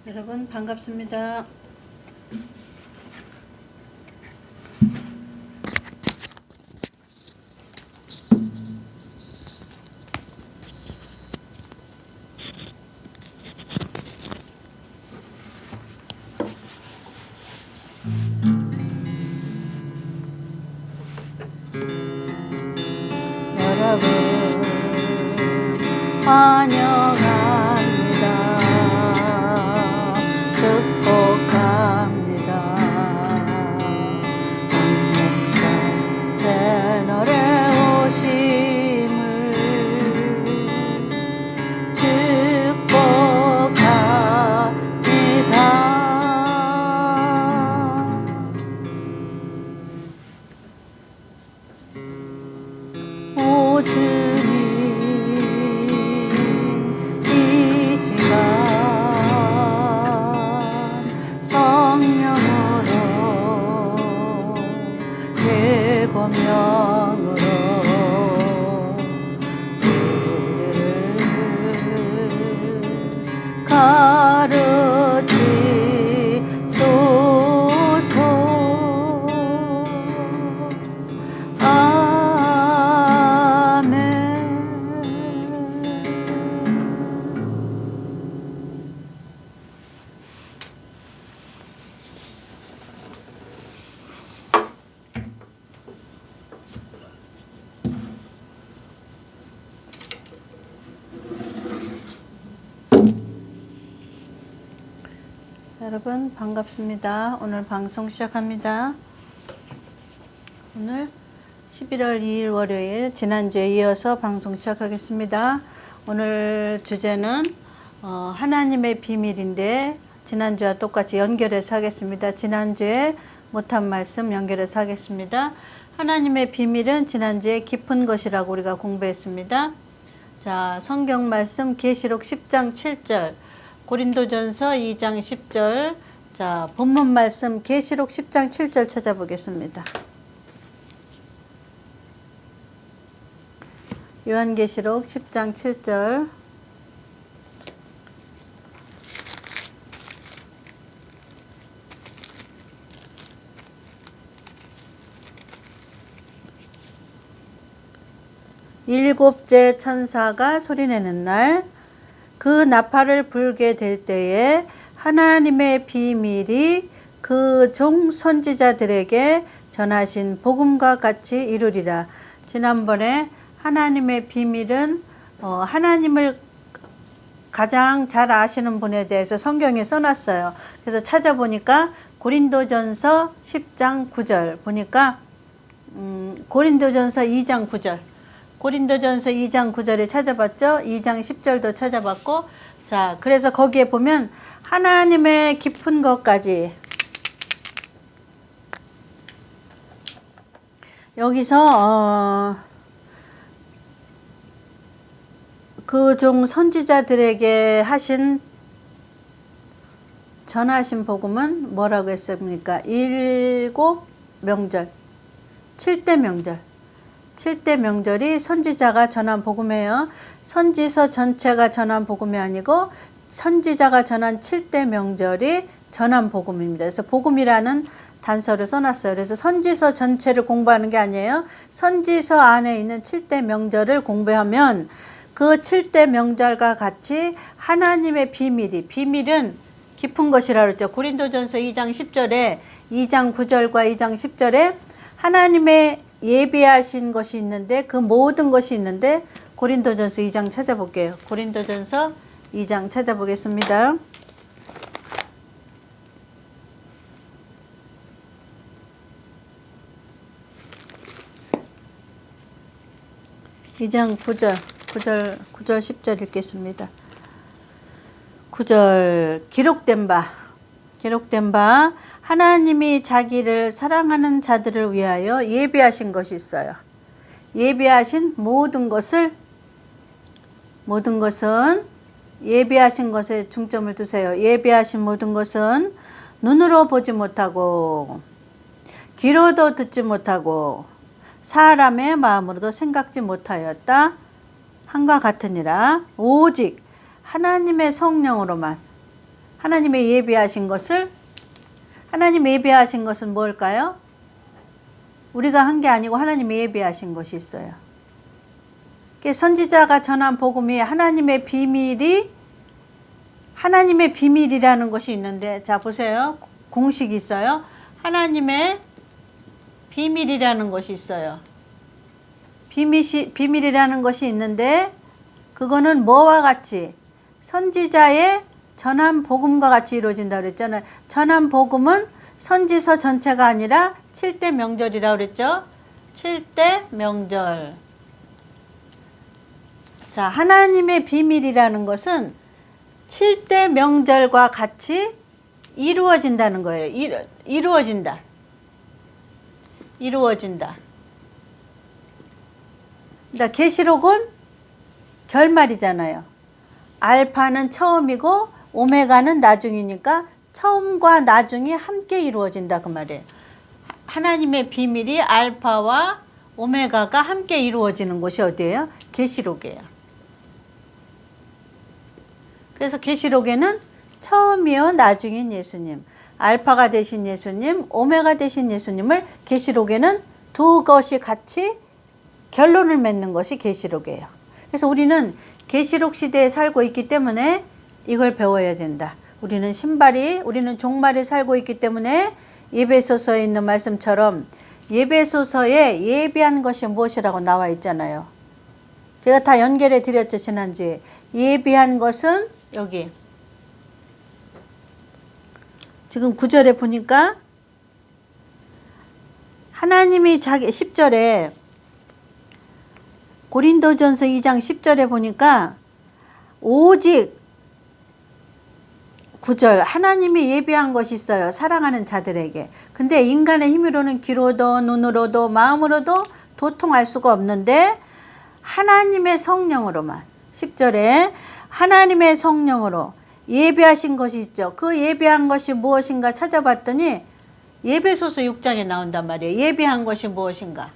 여러분 반갑습니다. 여러분 환영합니다. 축복합니다. 한목사 채널에 오심을 축복합니다. 오 주님, 이 시간 성령으로 예고명으로 우리를 가르치소서. 여러분 반갑습니다. 오늘 방송 시작합니다. 오늘 11월 2일 월요일, 지난주에 이어서 방송 시작하겠습니다. 오늘 주제는 하나님의 비밀인데 지난주와 똑같이 연결해서 하겠습니다. 지난주에 못한 말씀 연결해서 하겠습니다. 하나님의 비밀은 지난주에 깊은 것이라고 우리가 공부했습니다. 자, 성경 말씀 계시록 10장 7절, 고린도전서 2장 10절. 자, 본문 말씀 계시록 10장 7절 찾아보겠습니다. 요한계시록 10장 7절. 일곱째 천사가 소리내는 날, 그 나팔을 불게 될 때에 하나님의 비밀이 그 종 선지자들에게 전하신 복음과 같이 이루리라. 지난번에 하나님의 비밀은 하나님을 가장 잘 아시는 분에 대해서 성경에 써놨어요. 그래서 찾아보니까 고린도전서 10장 9절 보니까 고린도전서 2장 9절, 고린도전서 2장 9절에 찾아봤죠. 2장 10절도 찾아봤고, 자, 그래서 거기에 보면 하나님의 깊은 것까지, 여기서 그 종 선지자들에게 전하신 복음은 뭐라고 했습니까? 일곱 명절, 7대 명절. 7대 명절이 선지자가 전한 복음이에요. 선지서 전체가 전한 복음이 아니고 선지자가 전한 7대 명절이 전한 복음입니다. 그래서 복음이라는 단서를 써놨어요. 그래서 선지서 전체를 공부하는 게 아니에요. 선지서 안에 있는 7대 명절을 공부하면 그 7대 명절과 같이 하나님의 비밀은 깊은 것이라고 그랬죠. 고린도전서 2장 10절에 2장 9절과 2장 10절에 하나님의 예비하신 것이 있는데, 그 모든 것이 있는데, 고린도전서 2장 찾아볼게요. 고린도전서 2장 찾아보겠습니다. (2장 9절 10절) 읽겠습니다. 9절, 기록된 바 하나님이 자기를 사랑하는 자들을 위하여 예비하신 것이 있어요. 예비하신 모든 것은 예비하신 것에 중점을 두세요. 예비하신 모든 것은 눈으로 보지 못하고 귀로도 듣지 못하고 사람의 마음으로도 생각지 못하였다 한과 같으니라. 오직 하나님의 성령으로만 하나님의 예비하신 것을, 하나님의 예비하신 것은 뭘까요? 우리가 한 게 아니고 하나님의 예비하신 것이 있어요. 선지자가 전한 복음이 하나님의 비밀이라는 것이 있는데, 자 보세요. 공식이 있어요. 하나님의 비밀이라는 것이 있어요. 비밀이라는 것이 있는데, 그거는 뭐와 같이? 선지자의 전한 복음과 같이 이루어진다 그랬잖아요. 전한 복음은 선지서 전체가 아니라 7대 명절이라고 그랬죠. 7대 명절. 자, 하나님의 비밀이라는 것은 7대 명절과 같이 이루어진다는 거예요. 이루어진다. 자, 계시록은 결말이잖아요. 알파는 처음이고 오메가는 나중이니까 처음과 나중이 함께 이루어진다 그 말이에요. 하나님의 비밀이 알파와 오메가가 함께 이루어지는 곳이 어디예요? 계시록이에요. 그래서 계시록에는 처음이요 나중인 예수님, 알파가 되신 예수님, 오메가 되신 예수님을 계시록에는 두 것이 같이 결론을 맺는 것이 계시록이에요. 그래서 우리는 계시록 시대에 살고 있기 때문에 이걸 배워야 된다. 우리는 종말에 살고 있기 때문에 예배소서에 있는 말씀처럼 예배소서에 예비한 것이 무엇이라고 나와 있잖아요. 제가 다 연결해 드렸죠, 지난주에. 예비한 것은 여기 지금 9절에 보니까 하나님이 10절에 고린도전서 2장 10절에 보니까 오직 9절 하나님이 예비한 것이 있어요. 사랑하는 자들에게. 근데 인간의 힘으로는 귀로도 눈으로도 마음으로도 도통할 수가 없는데 하나님의 성령으로만 10절에 하나님의 성령으로 예비하신 것이 있죠. 그 예비한 것이 무엇인가 찾아봤더니 예배소서 6장에 나온단 말이에요. 예비한 것이 무엇인가.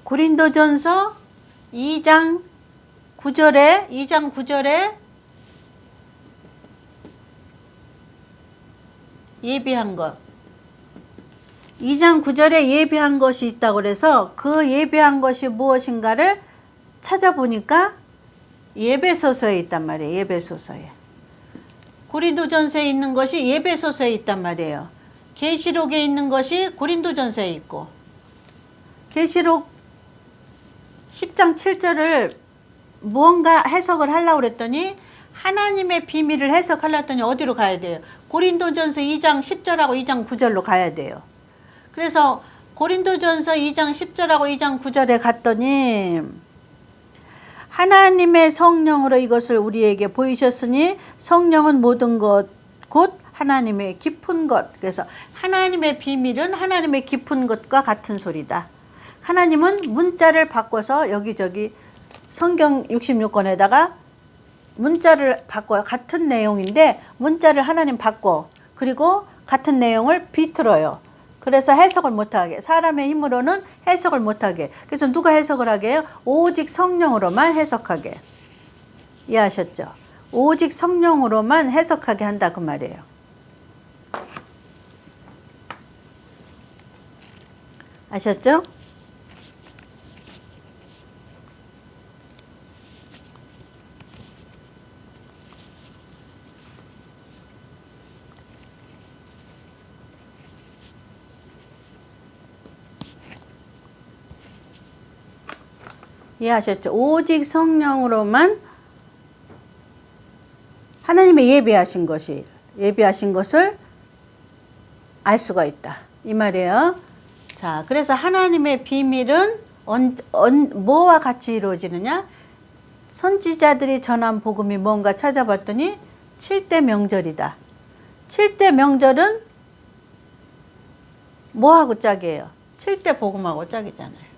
고린도전서 2장 9절에 예비한 것. 2장 9절에 예비한 것이 있다고 그래서 그 예비한 것이 무엇인가를 찾아보니까 예배소서에 있단 말이에요. 예배소서에. 고린도전서에 있는 것이 예배소서에 있단 말이에요. 계시록에 있는 것이 고린도전서에 있고, 계시록 10장 7절을 무언가 해석을 하려고 그랬더니 하나님의 비밀을 해석하려고 했더니 어디로 가야 돼요? 고린도전서 2장 10절하고 2장 9절로 가야 돼요. 그래서 고린도전서 2장 10절하고 2장 9절에 갔더니 하나님의 성령으로 이것을 우리에게 보이셨으니 성령은 모든 것 곧 하나님의 깊은 것. 그래서 하나님의 비밀은 하나님의 깊은 것과 같은 소리다. 하나님은 문자를 바꿔서 여기저기 성경 66권에다가 문자를 바꿔요. 같은 내용인데 문자를 하나님 바꿔. 그리고 같은 내용을 비틀어요. 그래서 해석을 못하게. 사람의 힘으로는 해석을 못하게. 그래서 누가 해석을 하게 해요? 오직 성령으로만 해석하게. 이해하셨죠? 오직 성령으로만 해석하게 한다 그 말이에요. 아셨죠? 이해하셨죠? 오직 성령으로만 하나님의 예비하신 것을 알 수가 있다. 이 말이에요. 자, 그래서 하나님의 비밀은 뭐와 같이 이루어지느냐? 선지자들이 전한 복음이 뭔가 찾아봤더니 7대 명절이다. 7대 명절은 뭐하고 짝이에요? 7대 복음하고 짝이잖아요.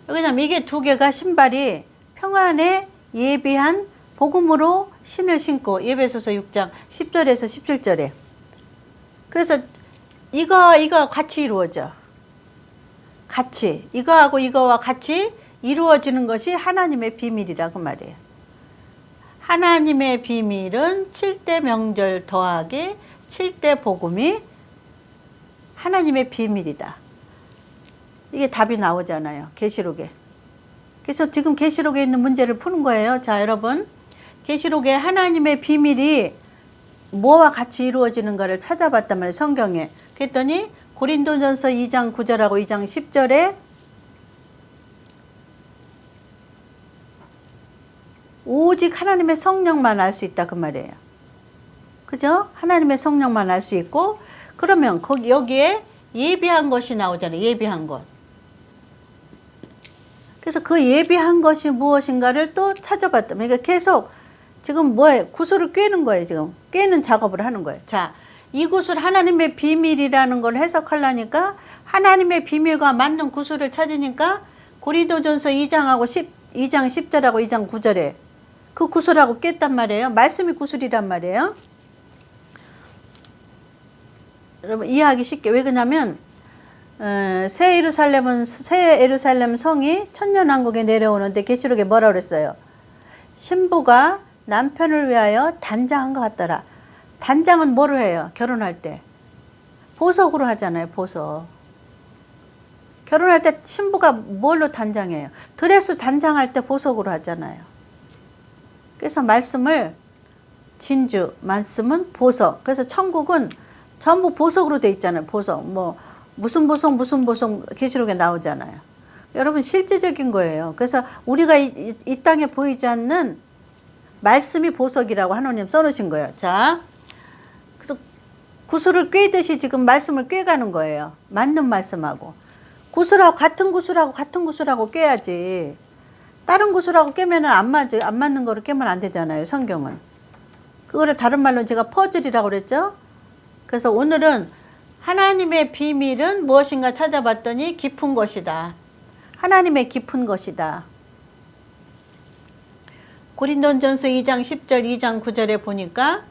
왜냐면 이게 두 개가 신발이 평안에 예비한 복음으로 신을 신고 예배소서 6장 10절에서 17절에 그래서 이거 같이 이루어져. 같이 이거하고 이거와 같이 이루어지는 것이 하나님의 비밀이라 그 말이에요. 하나님의 비밀은 7대 명절 더하기 7대 복음이 하나님의 비밀이다. 이게 답이 나오잖아요. 계시록에. 그래서 지금 계시록에 있는 문제를 푸는 거예요. 자, 여러분. 계시록에 하나님의 비밀이 뭐와 같이 이루어지는가를 찾아봤단 말이에요. 성경에. 그랬더니 고린도전서 2장 9절하고 2장 10절에 오직 하나님의 성령만 알 수 있다 그 말이에요. 그죠? 하나님의 성령만 알 수 있고, 그러면 거기 여기에 예비한 것이 나오잖아요. 예비한 것. 그래서 그 예비한 것이 무엇인가를 또 찾아봤다. 그러니까 계속 지금 뭐예요? 구슬을 꿰는 거예요. 지금 꿰는 작업을 하는 거예요. 자, 이 구슬 하나님의 비밀이라는 걸 해석하려니까 하나님의 비밀과 맞는 구슬을 찾으니까 고린도전서 2장 10절하고 2장 9절에 그 구슬하고 깼단 말이에요. 말씀이 구슬이란 말이에요. 여러분 이해하기 쉽게. 왜 그러냐면 새 예루살렘 성이 천년왕국에 내려오는데 계시록에 뭐라 그랬어요? 신부가 남편을 위하여 단장한 것 같더라. 단장은 뭐로 해요? 결혼할 때 보석으로 하잖아요. 보석. 결혼할 때 신부가 뭘로 단장해요? 드레스 단장할 때 보석으로 하잖아요. 그래서 말씀을 진주, 말씀은 보석. 그래서 천국은 전부 보석으로 돼 있잖아요. 보석. 뭐 무슨 보석 계시록에 나오잖아요. 여러분 실제적인 거예요. 그래서 우리가 이 땅에 보이지 않는 말씀이 보석이라고 하나님 써놓으신 거예요. 자, 그래서 구슬을 꿰듯이 지금 말씀을 꿰가는 거예요. 맞는 말씀하고. 구슬하고 같은 구슬하고 꿰야지. 다른 구슬하고 꿰면 안 맞는 거로 꿰면 안 되잖아요. 성경은. 그거를 다른 말로 제가 퍼즐이라고 그랬죠. 그래서 오늘은 하나님의 비밀은 무엇인가 찾아봤더니 깊은 것이다. 하나님의 깊은 것이다. 고린도전서 2장 10절 2장 9절에 보니까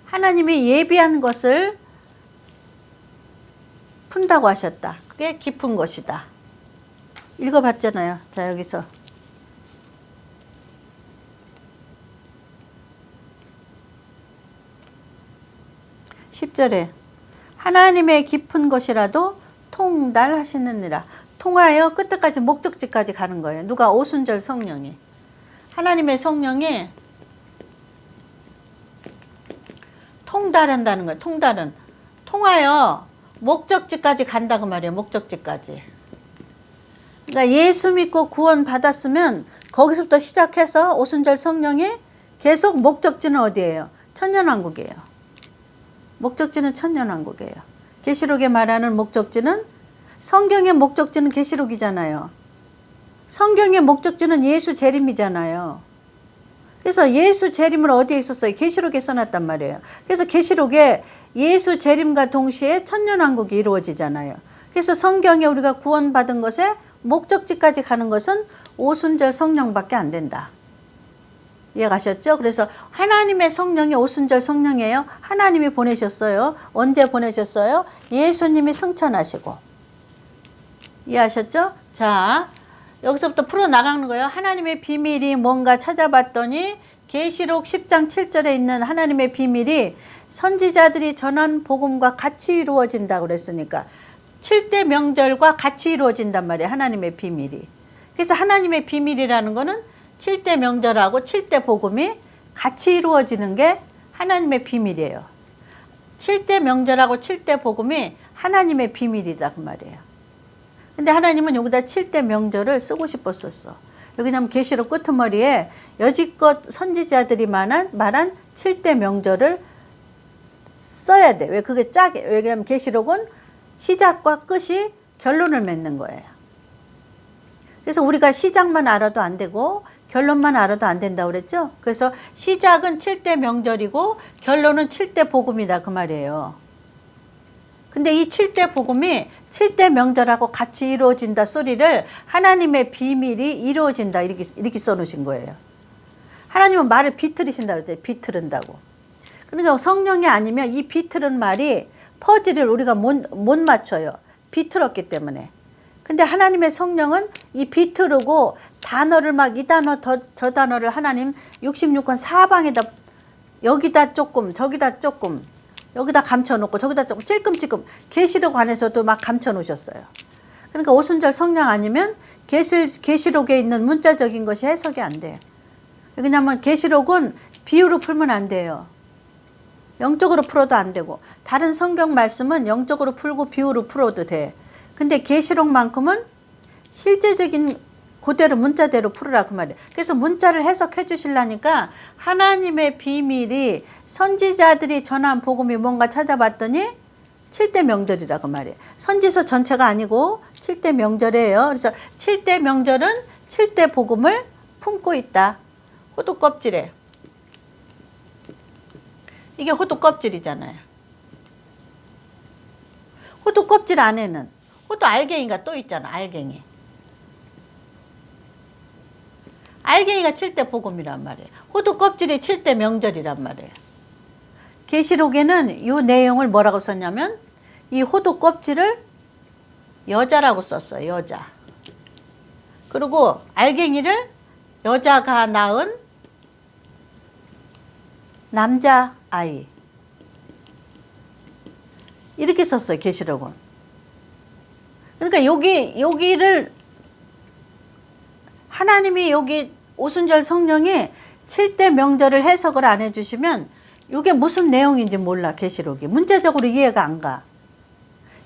하나님이 예비한 것을 푼다고 하셨다. 그게 깊은 것이다. 읽어봤잖아요. 자, 여기서. (10절에) 하나님의 깊은 것이라도 통달하시느니라. 통하여 끝까지 목적지까지 가는 거예요. 누가? 오순절 성령이. 하나님의 성령이 통달한다는 거예요. 통달은 통하여 목적지까지 간다고 말이에요. 목적지까지. 그러니까 예수 믿고 구원 받았으면 거기서부터 시작해서 오순절 성령이 계속 목적지는 어디예요? 천년왕국이에요. 목적지는 천년왕국이에요. 계시록에 말하는 목적지는, 성경의 목적지는 계시록이잖아요. 성경의 목적지는 예수 재림이잖아요. 그래서 예수 재림을 어디에 있었어요? 계시록에 써놨단 말이에요. 그래서 계시록에 예수 재림과 동시에 천년왕국이 이루어지잖아요. 그래서 성경에 우리가 구원받은 것에 목적지까지 가는 것은 오순절 성령밖에 안 된다. 이해가셨죠? 그래서 하나님의 성령이 오순절 성령이에요. 하나님이 보내셨어요. 언제 보내셨어요? 예수님이 승천하시고. 이해하셨죠? 자, 여기서부터 풀어나가는 거예요. 하나님의 비밀이 뭔가 찾아봤더니 계시록 10장 7절에 있는 하나님의 비밀이 선지자들이 전한 복음과 같이 이루어진다고 그랬으니까 7대 명절과 같이 이루어진단 말이에요. 하나님의 비밀이. 그래서 하나님의 비밀이라는 거는 7대 명절하고 7대 복음이 같이 이루어지는 게 하나님의 비밀이에요. 7대 명절하고 7대 복음이 하나님의 비밀이다 그 말이에요. 근데 하나님은 여기다 7대 명절을 쓰고 싶었었어. 왜냐하면 계시록 끄트머리에 여지껏 선지자들이 말한 7대 명절을 써야 돼. 왜 그게 짜게? 왜냐하면 계시록은 시작과 끝이 결론을 맺는 거예요. 그래서 우리가 시작만 알아도 안 되고 결론만 알아도 안 된다고 그랬죠. 그래서 시작은 7대 명절이고 결론은 7대 복음이다 그 말이에요. 근데 이 7대 복음이 7대 명절하고 같이 이루어진다 소리를 하나님의 비밀이 이루어진다 이렇게 써놓으신 거예요. 하나님은 말을 비틀으신다 그랬어요. 비틀은다고. 그러니까 성령이 아니면 이 비틀은 말이 퍼즐을 우리가 못 맞춰요. 비틀었기 때문에. 근데 하나님의 성령은 이 비틀고 단어를 막 이 단어 저 단어를 하나님 66권 사방에다 여기다 조금 저기다 조금 여기다 감춰놓고 저기다 조금 찔끔찔끔 계시록 안에서도 막 감춰놓으셨어요. 그러니까 오순절 성령 아니면 계시록에 있는 문자적인 것이 해석이 안 돼요. 왜냐하면 계시록은 비유로 풀면 안 돼요. 영적으로 풀어도 안 되고 다른 성경 말씀은 영적으로 풀고 비유로 풀어도 돼. 근데 계시록만큼은 실제적인 그대로 문자대로 풀으라 그 말이에요. 그래서 문자를 해석해 주시려니까 하나님의 비밀이 선지자들이 전한 복음이 뭔가 찾아봤더니 7대 명절이라 그 말이에요. 선지서 전체가 아니고 7대 명절이에요. 그래서 7대 명절은 7대 복음을 품고 있다. 호두 껍질에 이게 호두 껍질이잖아요. 호두 껍질 안에는 호두 알갱이가 또 있잖아. 알갱이. 알갱이가 7대 복음이란 말이에요. 호두 껍질이 7대 명절이란 말이에요. 계시록에는 이 내용을 뭐라고 썼냐면 이 호두 껍질을 여자라고 썼어요. 여자. 그리고 알갱이를 여자가 낳은 남자아이. 이렇게 썼어요. 계시록은. 그러니까 여기를 하나님이 여기 오순절 성령이 7대 명절을 해석을 안 해주시면 이게 무슨 내용인지 몰라. 계시록이 문제적으로 이해가 안 가.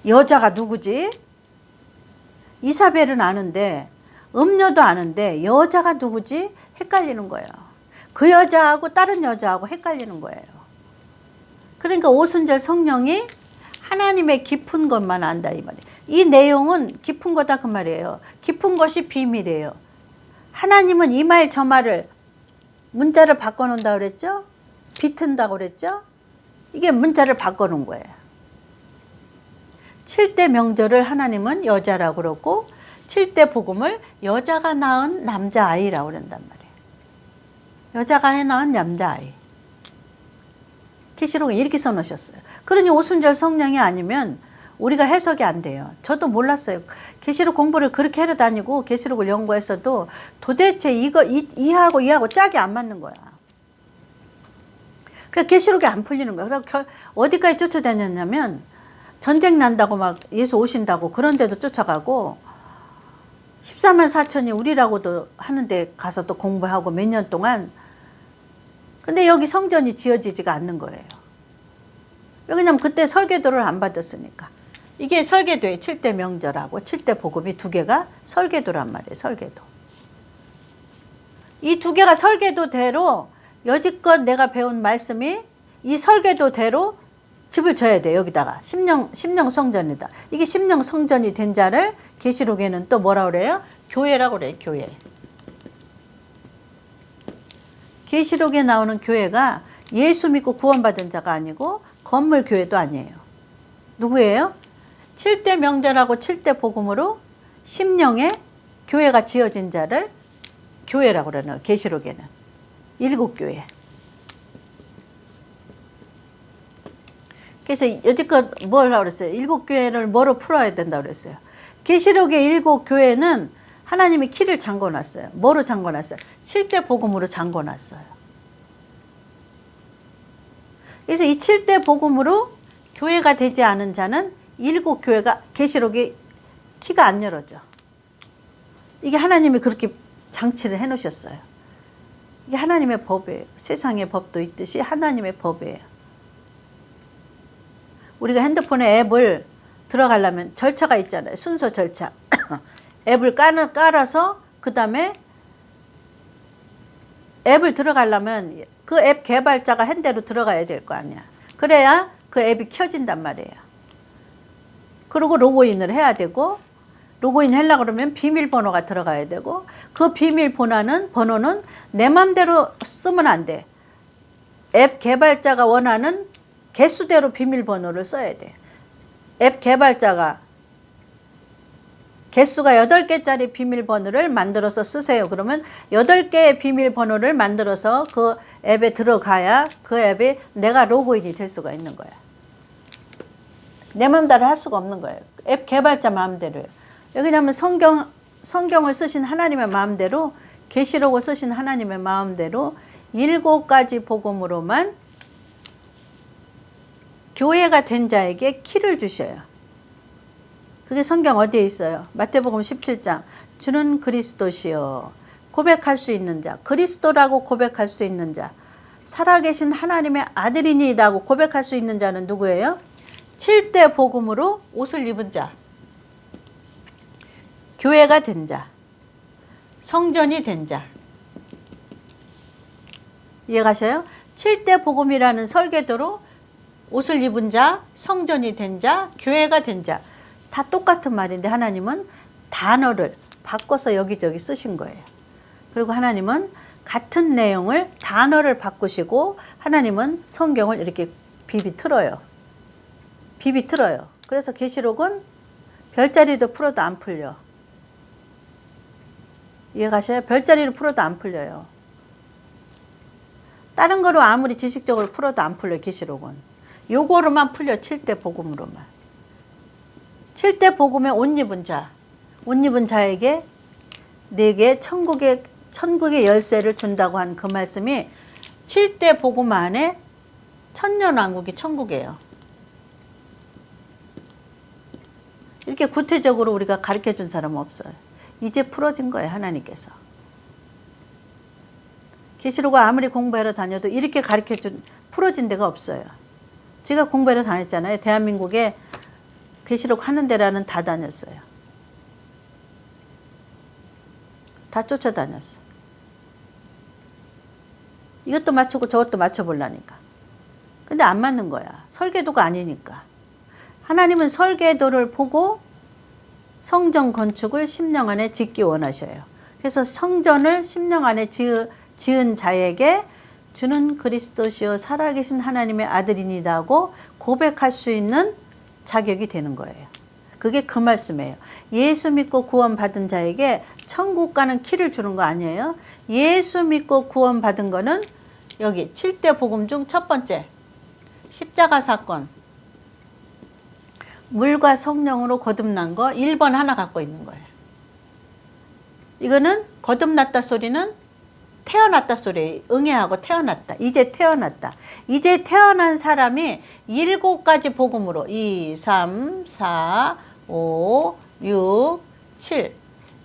여자가 누구지? 이사벨은 아는데 음녀도 아는데 여자가 누구지? 헷갈리는 거예요. 그 여자하고 다른 여자하고 헷갈리는 거예요. 그러니까 오순절 성령이 하나님의 깊은 것만 안다 이 말이에요. 이 내용은 깊은 거다 그 말이에요. 깊은 것이 비밀이에요. 하나님은 이 말 저 말을 문자를 바꿔놓는다고 그랬죠? 비튼다고 그랬죠? 이게 문자를 바꿔놓은 거예요. 7대 명절을 하나님은 여자라고 그러고 7대 복음을 여자가 낳은 남자아이라고 그런단 말이에요. 여자가 낳은 남자아이. 계시록에 이렇게 써놓으셨어요. 그러니 오순절 성령이 아니면 우리가 해석이 안 돼요. 저도 몰랐어요. 계시록 공부를 그렇게 하러 다니고 계시록을 연구했어도 도대체 이하고 짝이 안 맞는 거야. 그래서 계시록이 안 풀리는 거야. 그래서 어디까지 쫓아다녔냐면 전쟁 난다고 막 예수 오신다고 그런 데도 쫓아가고 14만 4천이 우리라고도 하는데 가서 또 공부하고 몇 년 동안. 근데 여기 성전이 지어지지가 않는 거예요. 왜냐면 그때 설계도를 안 받았으니까. 이게 설계도의 7대 명절하고 7대 복음이 두 개가 설계도란 말이에요. 설계도. 이 두 개가 설계도대로 여지껏 내가 배운 말씀이 이 설계도대로 집을 져야 돼. 여기다가 심령 성전이다. 이게 심령 성전이 된 자를 계시록에는 또 뭐라 그래요? 교회라고 그래요. 교회. 계시록에 나오는 교회가 예수 믿고 구원받은 자가 아니고 건물 교회도 아니에요. 누구예요? 7대 명절하고 7대 복음으로 심령의 교회가 지어진 자를 교회라고 그러네요. 계시록에는. 7교회. 그래서 여지껏 뭘 하고 그랬어요? 7교회를 뭐로 풀어야 된다고 그랬어요? 계시록의 7교회는 하나님이 키를 잠궈놨어요. 뭐로 잠궈놨어요? 7대 복음으로 잠궈놨어요. 그래서 이 7대 복음으로 교회가 되지 않은 자는 7교회가 계시록이 키가 안 열어져. 이게 하나님이 그렇게 장치를 해놓으셨어요. 이게 하나님의 법이에요. 세상의 법도 있듯이 하나님의 법이에요. 우리가 핸드폰에 앱을 들어가려면 절차가 있잖아요. 순서 절차. 앱을 깔아서 그 다음에 앱을 들어가려면 그 앱 개발자가 한 대로 들어가야 될 거 아니야. 그래야 그 앱이 켜진단 말이에요. 그리고 로그인을 해야 되고 로그인 하려고 그러면 비밀번호가 들어가야 되고 그 번호는 내 맘대로 쓰면 안 돼. 앱 개발자가 원하는 개수대로 비밀번호를 써야 돼. 앱 개발자가 개수가 8개짜리 비밀번호를 만들어서 쓰세요. 그러면 8개의 비밀번호를 만들어서 그 앱에 들어가야 그 앱에 내가 로그인이 될 수가 있는 거야. 내 마음대로 할 수가 없는 거예요. 앱 개발자 마음대로요. 왜냐하면 성경 성경을 쓰신 하나님의 마음대로, 계시록을 쓰신 하나님의 마음대로 7가지 복음으로만 교회가 된 자에게 키를 주셔요. 그게 성경 어디에 있어요? 마태복음 17장. 주는 그리스도시요. 고백할 수 있는 자. 그리스도라고 고백할 수 있는 자. 살아계신 하나님의 아들이니이다고 고백할 수 있는 자는 누구예요? 7대 복음으로 옷을 입은 자. 교회가 된 자. 성전이 된 자. 이해가셔요? 7대 복음이라는 설계도로 옷을 입은 자, 성전이 된 자, 교회가 된 자. 다 똑같은 말인데 하나님은 단어를 바꿔서 여기저기 쓰신 거예요. 그리고 하나님은 같은 내용을 단어를 바꾸시고 하나님은 성경을 이렇게 비비틀어요. 비비틀어요. 그래서 계시록은 별자리도 풀어도 안 풀려. 이해가셔요? 별자리를 풀어도 안 풀려요. 다른 거로 아무리 지식적으로 풀어도 안 풀려요. 계시록은. 요거로만 풀려. 7대 복음으로만. 7대 복음에 옷 입은 자. 옷 입은 자에게 내게 천국의 열쇠를 준다고 한 그 말씀이 7대 복음 안에 천년왕국이 천국이에요. 이렇게 구체적으로 우리가 가르쳐 준 사람은 없어요. 이제 풀어진 거예요. 하나님께서. 계시록을 아무리 공부하러 다녀도 이렇게 가르쳐 준 풀어진 데가 없어요. 제가 공부하러 다녔잖아요. 대한민국에 계시록 하는 데라는 다 다녔어요. 다 쫓아다녔어. 이것도 맞추고 저것도 맞춰보려니까. 근데 안 맞는 거야. 설계도가 아니니까. 하나님은 설계도를 보고 성전 건축을 10년 안에 짓기 원하셔요. 그래서 성전을 10년 안에 지은 자에게 주는 그리스도시요 살아계신 하나님의 아들이니다 하고 고백할 수 있는 자격이 되는 거예요. 그게 그 말씀이에요. 예수 믿고 구원받은 자에게 천국 가는 키를 주는 거 아니에요. 예수 믿고 구원받은 거는 여기 7대 복음 중 첫 번째 십자가 사건, 물과 성령으로 거듭난 거 1번 하나 갖고 있는 거예요. 이거는 거듭났다 소리는 태어났다 소리, 응애하고 태어났다. 이제 태어났다. 이제 태어난 사람이 7가지 복음으로 2, 3, 4, 5, 6, 7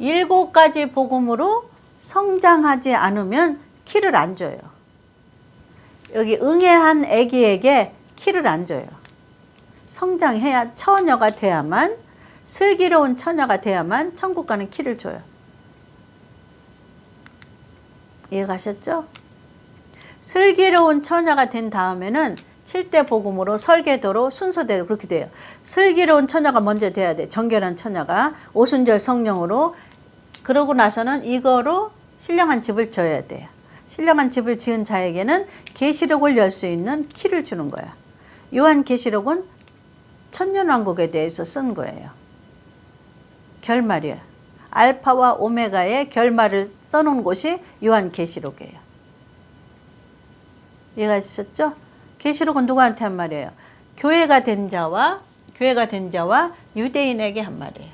7가지 복음으로 성장하지 않으면 키를 안 줘요. 여기 응애한 아기에게 키를 안 줘요. 성장해야 처녀가 돼야만, 슬기로운 처녀가 돼야만 천국 가는 키를 줘요. 이해가셨죠? 슬기로운 처녀가 된 다음에는 7대 복음으로 설계도로 순서대로 그렇게 돼요. 슬기로운 처녀가 먼저 돼야 돼. 정결한 처녀가 오순절 성령으로. 그러고 나서는 이거로 신령한 집을 지어야 돼요. 신령한 집을 지은 자에게는 계시록을 열 수 있는 키를 주는 거야. 요한 계시록은 천년왕국에 대해서 쓴 거예요. 결말이에요. 알파와 오메가의 결말을 써놓은 곳이 요한 계시록이에요. 이해가 있었죠? 계시록은 누구한테 한 말이에요? 교회가 된 자와 유대인에게 한 말이에요.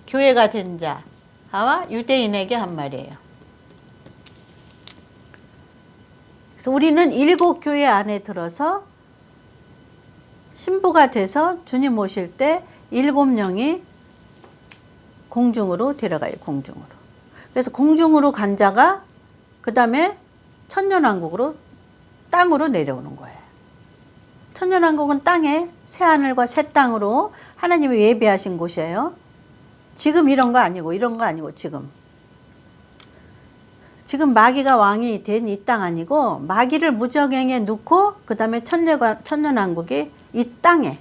교회가 된 자와 유대인에게 한 말이에요. 그래서 우리는 7교회 안에 들어서 신부가 돼서 주님 오실 때 7명이 공중으로 데려가요. 공중으로. 그래서 공중으로 간 자가 그 다음에 천년왕국으로 땅으로 내려오는 거예요. 천년왕국은 땅에 새하늘과 새 땅으로 하나님이 예비하신 곳이에요. 지금 이런 거 아니고 지금 마귀가 왕이 된 이 땅 아니고 마귀를 무저갱에 놓고 그 다음에 천년왕국이 이 땅에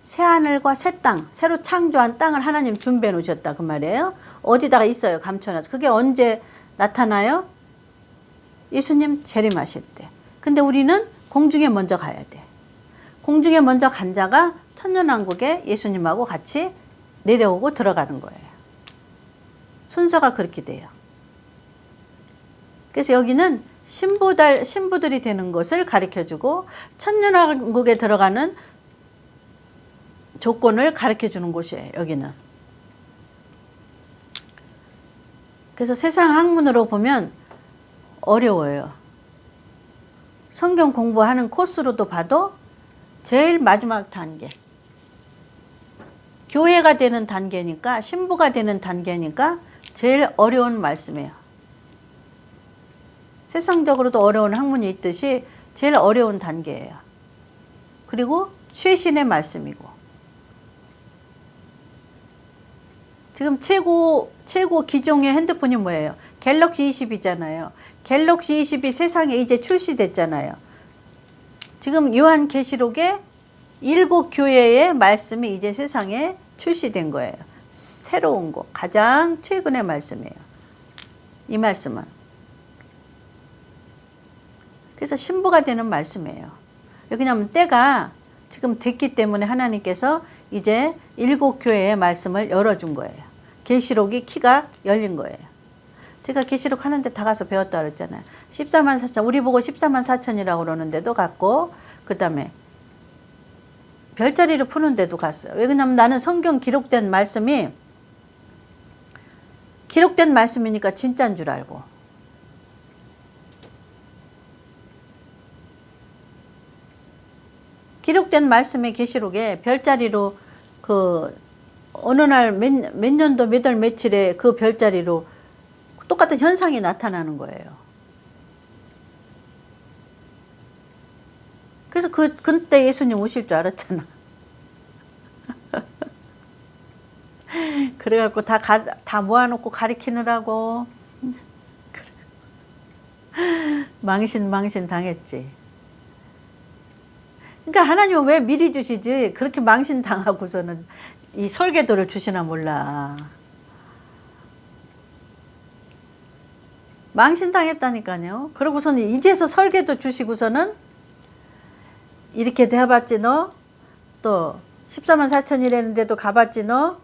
새하늘과 새 땅, 새로 창조한 땅을 하나님 준비해 놓으셨다 그 말이에요. 어디다가 있어요. 감춰놔서. 그게 언제 나타나요? 예수님 재림하실 때. 근데 우리는 공중에 먼저 가야 돼. 공중에 먼저 간 자가 천년왕국에 예수님하고 같이 내려오고 들어가는 거예요. 순서가 그렇게 돼요. 그래서 여기는 신부들이 되는 것을 가르쳐주고 천년왕국에 들어가는 조건을 가르쳐주는 곳이에요. 여기는. 그래서 세상 학문으로 보면 어려워요. 성경 공부하는 코스로도 봐도 제일 마지막 단계. 교회가 되는 단계니까, 신부가 되는 단계니까 제일 어려운 말씀이에요. 세상적으로도 어려운 학문이 있듯이 제일 어려운 단계예요. 그리고 최신의 말씀이고. 지금 최고 기종의 핸드폰이 뭐예요? 갤럭시 20이잖아요. 갤럭시 20이 세상에 이제 출시됐잖아요. 지금 요한계시록에 7교회의 말씀이 이제 세상에 출시된 거예요. 새로운 거, 가장 최근의 말씀이에요. 이 말씀은. 그래서 신부가 되는 말씀이에요. 왜냐하면 때가 지금 됐기 때문에 하나님께서 이제 7교회의 말씀을 열어준 거예요. 계시록이 키가 열린 거예요. 제가 계시록 하는데 다 가서 배웠다 그랬잖아요. 14만 4천, 우리 보고 14만 4천이라고 그러는데도 갔고, 그 다음에 별자리를 푸는 데도 갔어요. 왜냐면 나는 성경 기록된 말씀이니까 진짜인 줄 알고. 기록된 말씀의 계시록에 별자리로 그 어느 날 몇 년도 몇 월 며칠에 그 별자리로 똑같은 현상이 나타나는 거예요. 그래서 그때 예수님 오실 줄 알았잖아. 그래갖고 다 모아놓고 가리키느라고 망신 당했지. 그러니까 하나님은 왜 미리 주시지? 그렇게 망신 당하고서는 이 설계도를 주시나 몰라. 망신 당했다니까요. 그러고서는 이제서 설계도 주시고서는 이렇게 돼봤지 너? 또 14만 4천이라는데도 가봤지 너?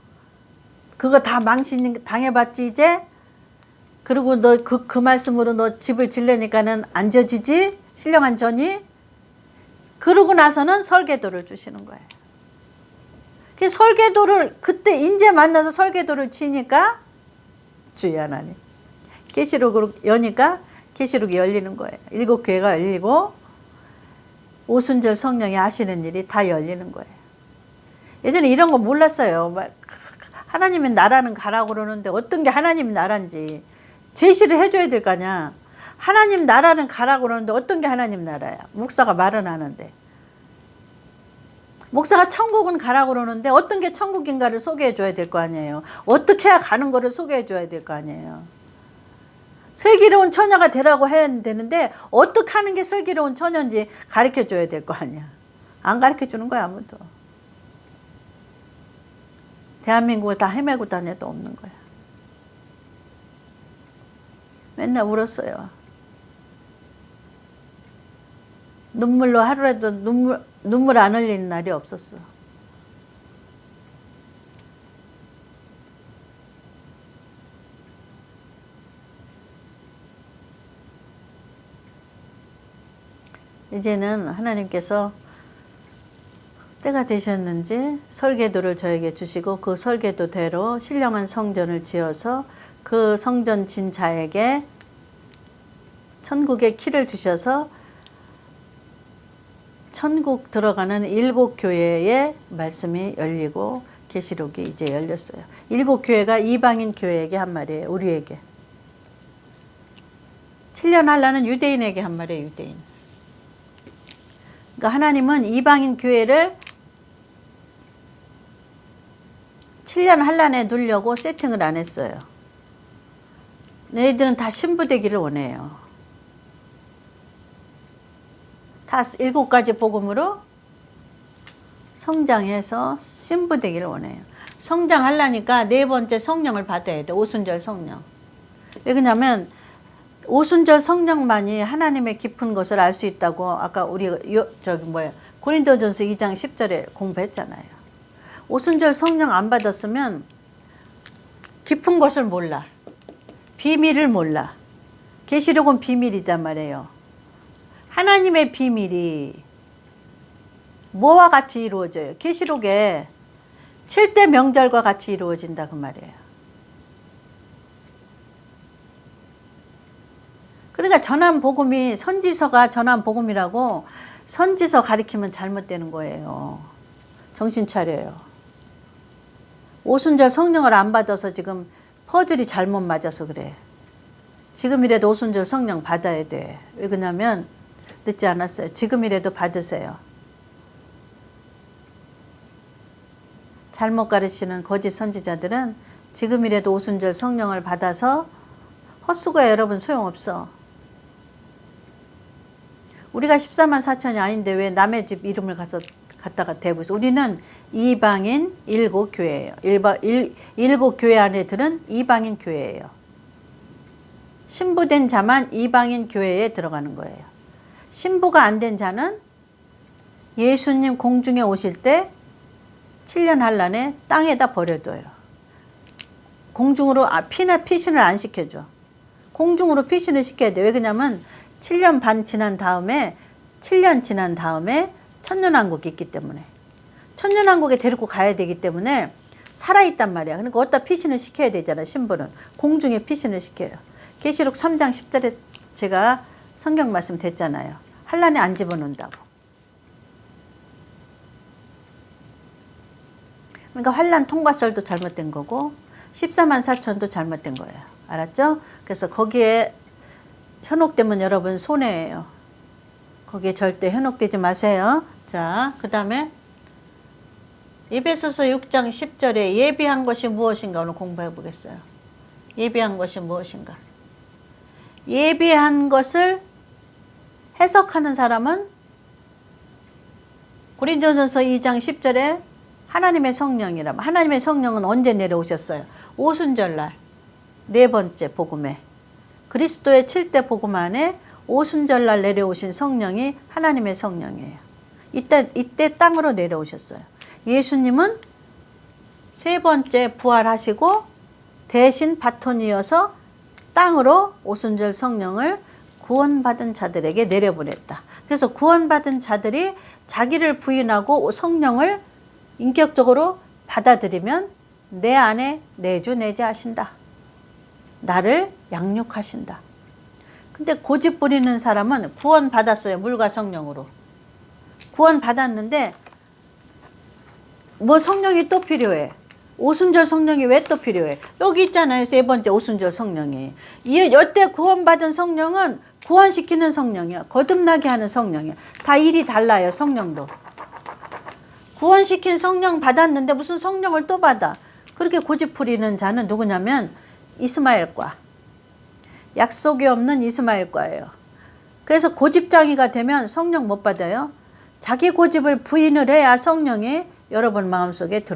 그거 다 망신 당해봤지 이제? 그리고 너 그 말씀으로 너 집을 질려니까는 안 져지지? 신령한 전이? 그러고 나서는 설계도를 주시는 거예요. 그 설계도를 그때 인제 만나서 설계도를 치니까 주의 하나님. 계시록으로 여니까 계시록이 열리는 거예요. 7교회가 열리고 오순절 성령이 하시는 일이 다 열리는 거예요. 예전에 이런 거 몰랐어요. 하나님의 나라는 가라고 그러는데 어떤 게 하나님 나라인지 제시를 해줘야 될 거 아니야. 하나님 나라는 가라고 그러는데 어떤 게 하나님 나라야. 목사가 말은 하는데. 목사가 천국은 가라고 그러는데 어떤 게 천국인가를 소개해 줘야 될 거 아니에요. 어떻게 해야 가는 거를 소개해 줘야 될 거 아니에요. 슬기로운 처녀가 되라고 해야 되는데 어떻게 하는 게 슬기로운 처녀인지 가르쳐 줘야 될 거 아니야. 안 가르쳐 주는 거야 아무도. 대한민국을 다 헤매고 다녀도 없는 거야. 맨날 울었어요. 눈물로 하루라도 눈물 안 흘리는 날이 없었어. 이제는 하나님께서 때가 되셨는지 설계도를 저에게 주시고 그 설계도대로 신령한 성전을 지어서 그 성전 진 자에게 천국의 키를 주셔서 천국 들어가는 7교회의 말씀이 열리고 계시록이 이제 열렸어요. 7교회가 이방인 교회에게 한 말이에요. 우리에게. 7년 할라는 유대인에게 한 말이에요. 유대인. 그러니까 하나님은 이방인 교회를 7년 한란에 누려고 세팅을 안 했어요. 너희들은 다 신부 되기를 원해요. 다 7가지 복음으로 성장해서 신부 되기를 원해요. 성장하려니까 4번째 성령을 받아야 돼. 오순절 성령. 왜 그러냐면 오순절 성령만이 하나님의 깊은 것을 알 수 있다고 아까 우리 고린도전서 2장 10절에 공부했잖아요. 오순절 성령 안 받았으면 깊은 것을 몰라. 비밀을 몰라. 계시록은 비밀이단 말이에요. 하나님의 비밀이 뭐와 같이 이루어져요? 계시록에 7대 명절과 같이 이루어진다 그 말이에요. 그러니까 전한 복음이 선지서가 전한 복음이라고 선지서 가리키면 잘못되는 거예요. 정신 차려요. 오순절 성령을 안 받아서 지금 퍼즐이 잘못 맞아서 그래. 지금이라도 오순절 성령 받아야 돼. 왜 그러냐면 늦지 않았어요. 지금이라도 받으세요. 잘못 가르치는 거짓 선지자들은 지금이라도 오순절 성령을 받아서 헛수고야. 여러분 소용없어. 우리가 14만 4천이 아닌데 왜 남의 집 이름을 갖다가 대고 있어. 우리는 이방인 일곱 교회예요. 일곱 교회 안에 들은 이방인 교회예요. 신부된 자만 이방인 교회에 들어가는 거예요. 신부가 안 된 자는 예수님 공중에 오실 때 7년 한란에 땅에다 버려둬요. 공중으로 피신을 안 시켜줘. 공중으로 피신을 시켜야 돼. 왜 그러냐면 7년 반 지난 다음에 7년 지난 다음에 천년왕국이 있기 때문에 천년왕국에 데리고 가야 되기 때문에 살아있단 말이야. 그러니까 어디다 피신을 시켜야 되잖아. 신부는 공중에 피신을 시켜요. 계시록 3장 10절에 제가 성경 말씀 됐잖아요. 한란에 안 집어넣는다고. 그러니까 환란 통과설도 잘못된 거고 14만 4천도 잘못된 거예요. 알았죠? 그래서 거기에 현혹되면 여러분 손해예요. 거기에 절대 현혹되지 마세요. 자, 그 다음에 에베소서 6장 10절에 예비한 것이 무엇인가 오늘 공부해 보겠어요. 예비한 것이 무엇인가. 예비한 것을 해석하는 사람은 고린도전서 2장 10절에 하나님의 성령이라면 하나님의 성령은 언제 내려오셨어요? 오순절날 네 번째 복음에 그리스도의 7대 복음 안에 오순절날 내려오신 성령이 하나님의 성령이에요. 이때 땅으로 내려오셨어요. 예수님은 세 번째 부활하시고 대신 바톤이어서 땅으로 오순절 성령을 구원받은 자들에게 내려보냈다. 그래서 구원받은 자들이 자기를 부인하고 성령을 인격적으로 받아들이면 내 안에 내주내재하신다. 나를 양육하신다. 근데 고집 부리는 사람은 구원받았어요. 물과 성령으로. 구원받았는데 뭐 성령이 또 필요해. 오순절 성령이 왜 또 필요해? 여기 있잖아요. 세 번째 오순절 성령이. 여태 구원받은 성령은 구원시키는 성령이야. 거듭나게 하는 성령이야. 다 일이 달라요. 성령도. 구원시킨 성령 받았는데 무슨 성령을 또 받아. 그렇게 고집 부리는 자는 누구냐면 이스마엘과. 약속이 없는 이스마엘과예요. 그래서 고집장이가 되면 성령 못 받아요. 자기 고집을 부인을 해야 성령이 여러분 마음속에 들어와요.